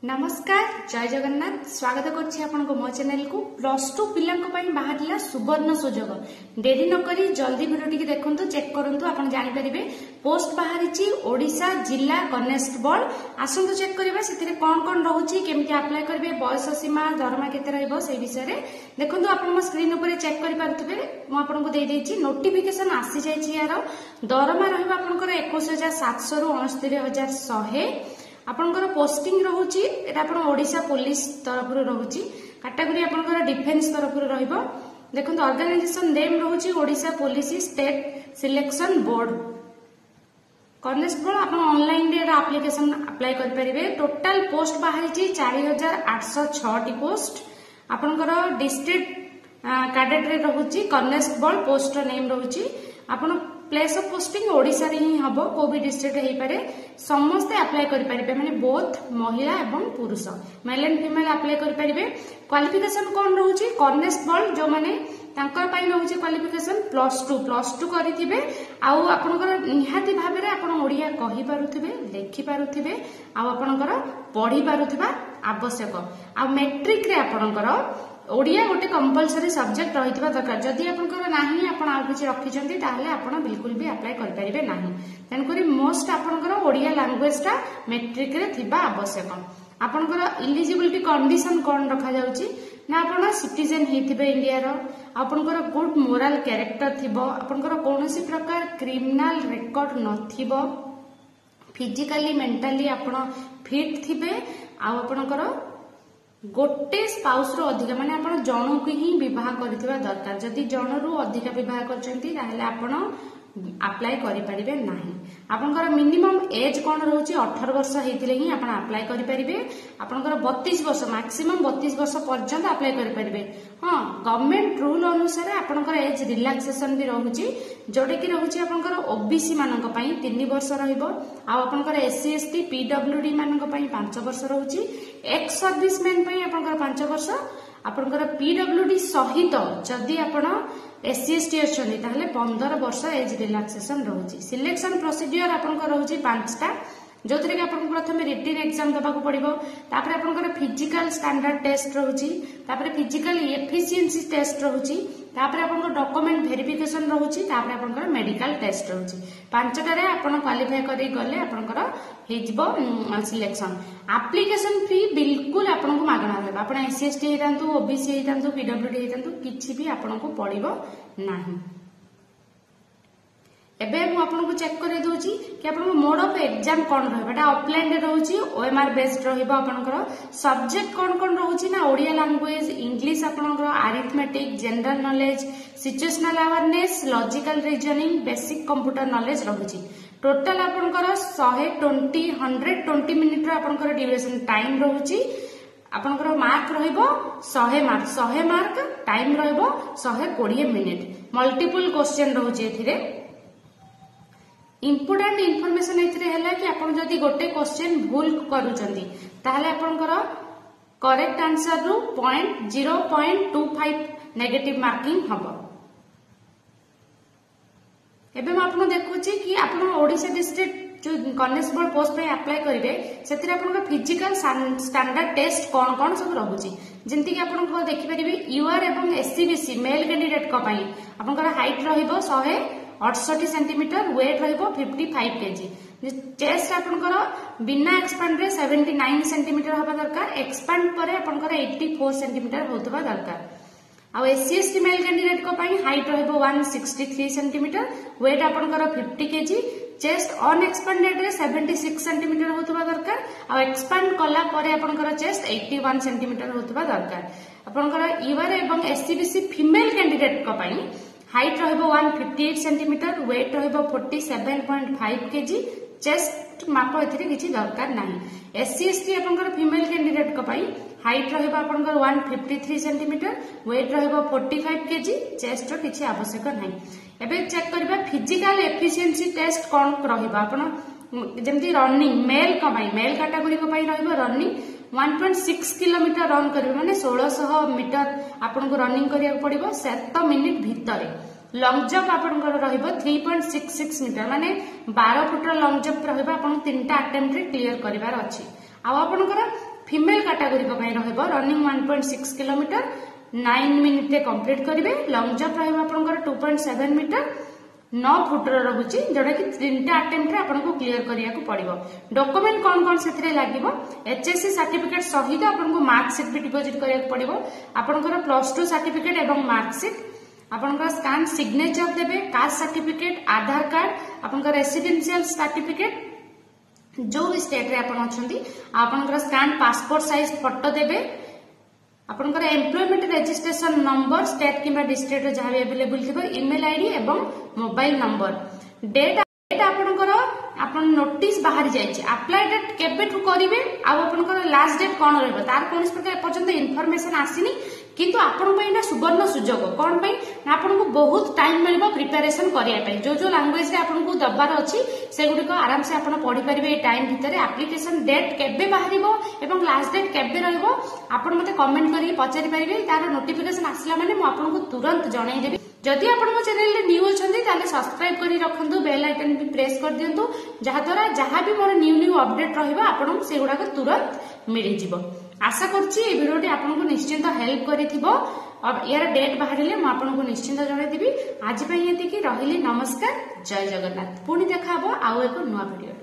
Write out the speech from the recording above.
नमस्कार जय जगन्नाथ स्वागत करछि आपनको मो चैनल को +2 पिलांको पई बाहरला सुवर्ण सुजोग डेरी न करी जल्दी वीडियो टिके देखंतु चेक करंतु आपण जानि परिबे पोस्ट बाहरिछि ओडिसा जिला कनेस्टेबल आसंतु चेक करबा सेतिरे कोन रहउछि केमिति अप्लाई करबे बयस सीमा दरमा केते रहइबो सेहि विषय रे देखंतु आपण मो स्क्रीन ऊपर चेक करि पारथबे मो आपनको देइ देछि नोटिफिकेशन आसी जाइछि यार दरमा रहइबा आपनकर 21700 रु 69100 आपनकर पोस्टिंग रहउछि एटा आपण ओडिसा पुलिस तरफ रु रहउछि कैटेगरी आपनकर डिफेंस तरफ रु रहइबो देखंतु ऑर्गेनाइजेशन नेम रहउछि Odisha police state selection board constable आपण ऑनलाइन रे एप्लीकेशन अप्लाई कर परिबे टोटल पोस्ट बाहरिछि 4806 टी पोस्ट आपनकर डिस्ट्रिक्ट कैडेट रे रहउछि कॉन्स्टेबल पोस्ट नेम रहउछि आपण प्लेस ऑफ पोस्टिंग ओडिसा रे ही हबो को भी डिस्ट्रिक्ट हे पारे समस्त अप्लाई करि परिबे माने बोथ महिला एवं पुरुष मेल एंड फीमेल अप्लाई करि परिबे क्वालिफिकेशन कोन रहउछि कॉन्स्टेबल जो माने तांकर पई रहउछि क्वालिफिकेशन +2 करिथिबे आउ आपनकर निहाती भाबरे आपण ओडिया कहि पारुथिबे लेखि पारुथिबे आउ आपनकर पढि पारुथिबा आवश्यक आ मैट्रिक रे आपनकर ओडिया गोटे कंपलसरी सब्जेक्ट रहितबा दरकार जदि आपनकर नाही आपण आ किछि रखिचंती ताहले आपण बिल्कुल भी अप्लाई करि परिबे नाही तन करी मोस्ट आपनकर ओडिया लैंग्वेज ता मैट्रिक रे थिबा आवश्यक आपनकर एलिजिबिलिटी कंडीशन कोन रखा जाउची ना आपण सिटीजन हेथिबे इंडिया रो आपनकर गुड मोरल कैरेक्टर थिबो आपनकर कोनोसी प्रकार क्रिमिनल रिकॉर्ड नथिबो फिजिकली मेंटली आपण फिट थिबे आ आपनकर गोटे स्पाउस रो अधिक माने आपण जणो को ही विवाह करथिबा दरकार जदि जणो रो अधिक विवाह करचंती ताहले आपण अप्लाई करि परिबे नाही आपनकर मिनिमम एज कोन रहउची 18 वर्ष हेतिले ही आपण अप्लाई करि परिबे आपनकर 32 वर्ष मैक्सिमम 32 वर्ष पर्यंत अप्लाई करि परिबे हां गवर्नमेंट रूल अनुसार आपनकर एज रिलैक्सेशन भी रहउची जोडे कि रहउची आपनकर ओबीसी मानक पई 3 वर्ष रहिबो आ आपनकर एससी एसटी पीडब्ल्यूडी मानक पई 5 वर्ष रहउची एक्स सर्विसमैन पई आपनकर 5 वर्ष आपनकर पीडब्ल्यूडी सहित जदि आपण एससी एसटी अछि ताहले 15 वर्ष एज रिलैक्सेशन रहउची सिलेक्शन प्रोसीजर आपनकर रहउची 5टा जोथरे कि आपन प्रथम रिटन एग्जाम दबाको पड़िबो तापर आपनकर फिजिकल स्टैंडर्ड टेस्ट रहउची तापर फिजिकल एफिशिएंसी टेस्ट रहउची तापर आपनकर डॉक्यूमेंट वेरिफिकेशन रहउची तापर आपनकर मेडिकल टेस्ट रहउची 5टा रे आपन क्वालिफाई करि गले आपनकर हेजिबो सिलेक्शन एप्लीकेशन फी बिल्कुल आपनको मागणा देबा आपण एससी एसटी हेतांतु ओबीसी हेतांतु पीडब्ल्यूडी हेतांतु किछि भी आपनको पड़िबो नाही एबे मु आपनको चेक करे दोची कि आपनको मोड ऑफ एग्जाम कोन रहबा ऑफलाइन रे रहउची ओएमआर बेस्ड रहइबा आपनकर सब्जेक्ट कोन रहउची ना ओडिया लैंग्वेज इंग्लिश आपनकर arithmetic general knowledge situational awareness logical reasoning basic computer knowledge रहउची टोटल आपनकर 120 मिनिट रो आपनकर ड्यूरेशन टाइम रहउची आपनकर मार्क रहइबो 100 मार्क टाइम रहइबो 120 मिनिट मल्टीपल क्वेश्चन रहउची एथिरे इम्पोर्टेंट इनफॉरमेशन एथिरे हैला कि आपण जदी गोटे क्वेश्चन भूल करूचंती ताहले आपनकर करेक्ट आंसर रु 0.25 नेगेटिव मार्किंग हबो एबे म आपन देखुची कि आपण ओडिसा डिस्ट्रिक्ट जो कॉन्स्टेबल पोस्ट पे अप्लाई करिवे सेतिरे आपन फिजिकल स्टैंडर्ड टेस्ट कोन सब रहउची जेंति कि आपन को देखि परिबे यूआर एवं एससीबीसी मेल कैंडिडेट को पई आपनकर हाइट रहिबो 168 सेंटीमीटर वेट रहिबो 55 केजी चेस्ट आपनकर बिना एक्सपांड रे 79 सेंटीमीटर होबा दरकार एक्सपांड परे आपनकर 84 सेंटीमीटर होतबा दरकार आ एससी एसटी मेल कैंडिडेट को पई हाइट रहिबो 163 सेंटीमीटर वेट आपनकर 50 केजी चेस्ट अनएक्सपांडेड रे 76 सेंटीमीटर होतबा दरकार आ एक्सपांड कला परे आपनकर चेस्ट 81 सेंटीमीटर होतबा दरकार आपनकर यूआर एवं एससीबीसी फीमेल कैंडिडेट को पई हाइट रहिबो 158 सेंटीमीटर वेट रहिबो 47.5 केजी चेस्ट माप एथिरे किछि दरकार नाही एससी एसटी आपनकर फीमेल कैंडिडेट को पई हाइट रहिबो आपनकर 153 सेंटीमीटर वेट रहिबो 45 केजी चेस्ट रो किछि आवश्यक नाही एबे चेक करबा फिजिकल एफिशिएंसी टेस्ट कोन रहिबो आपण जेमति रनिंग मेल को पई मेल कैटेगरी को पई रहिबो रनिंग 1.6 किलोमीटर रन करिवे माने 1600 मीटर आपनको रनिंग करिया पड़िबो 7 मिनिट भितरे लॉन्ग जंप आपनकर रहिबो 3.66 मीटर माने 12 फुट लॉन्ग जंप रहिबो आपन 3टा अटेम्प्ट रे क्लियर करिवार अछि आ आपनकर फीमेल कैटेगरी को रनिंग 1.6 किलोमीटर 9 मिनिट कंप्लीट करेंगे। लॉन्ग जंप रहा 2.7 मीटर 9 फुटर रोचे जोटा कि 3टा अटेम्प्ट आपको क्लीयर करने को पड़ो। डॉक्यूमेंट कौन कौन से लगे एचएससी सर्टिफिकेट सहित आपको मार्कशीट भी डिपोजिट करने को पड़ो। आपंकर +2 सर्टिफिकेट एवं मार्कशीट आपंकर स्कान सिग्नेचर देवे, कास्ट सर्टिफिकेट, आधार कार्ड, आपंकर रेसिडेंशियल सर्टिफिकेट जो भी स्टेट रे आपन अछंती आपनकर स्कान पासपोर्ट साइज फोटो देवे, आपनकर एम्प्लॉयमेंट रजिस्ट्रेशन नंबर स्टेट किबा डिस्ट्रिक्ट रे जहां अवेलेबल थिबो, ईमेल आईडी एवं मोबाइल नंबर। डेट आपनकर आपन नोटिस बाहर जायछि, अप्लाई डेट केबेठु करिवे आ आपनकर लास्ट डेट कोन रहबो तार कोन प्रकार पर्यंत इन्फॉर्मेशन आसीनी। किंतु आपण पई ना सुवर्ण सुजोग कोन पई ना आपण को बहुत टाइम मिलबो प्रिपरेशन करिया पई। जो लैंग्वेज रे आपण को दबार अछि से गुडी को आराम से आपण पढि परिबे। ए टाइम भितर एप्लीकेशन डेट केबे बाहरिबो एवं लास्ट डेट केबे रहइबो आपण मते कमेंट करी पचारि परिबे। तार नोटिफिकेशन आसला माने मु आपण को तुरंत जणाई देबी। जदि आपण मो चैनल रे न्यू अछंती ताले सब्सक्राइब करी रखंतु, बेल आइकन भी प्रेस कर दियंतु जहा द्वारा जहा भी मोर न्यू अपडेट रहइबो आपण से गुडा को तुरंत मिलि जिवो। आशा करछि ए वीडियोटी आपनको निश्चिंत हेल्प करिथिबो। अब यार डेट बाहरिले म आपनको निश्चिंत जणाई देबी। आज पई एति कि रहिली। नमस्कार, जय जगन्नाथ। पुणी देखा हबो आउ एको नुवा वीडियो।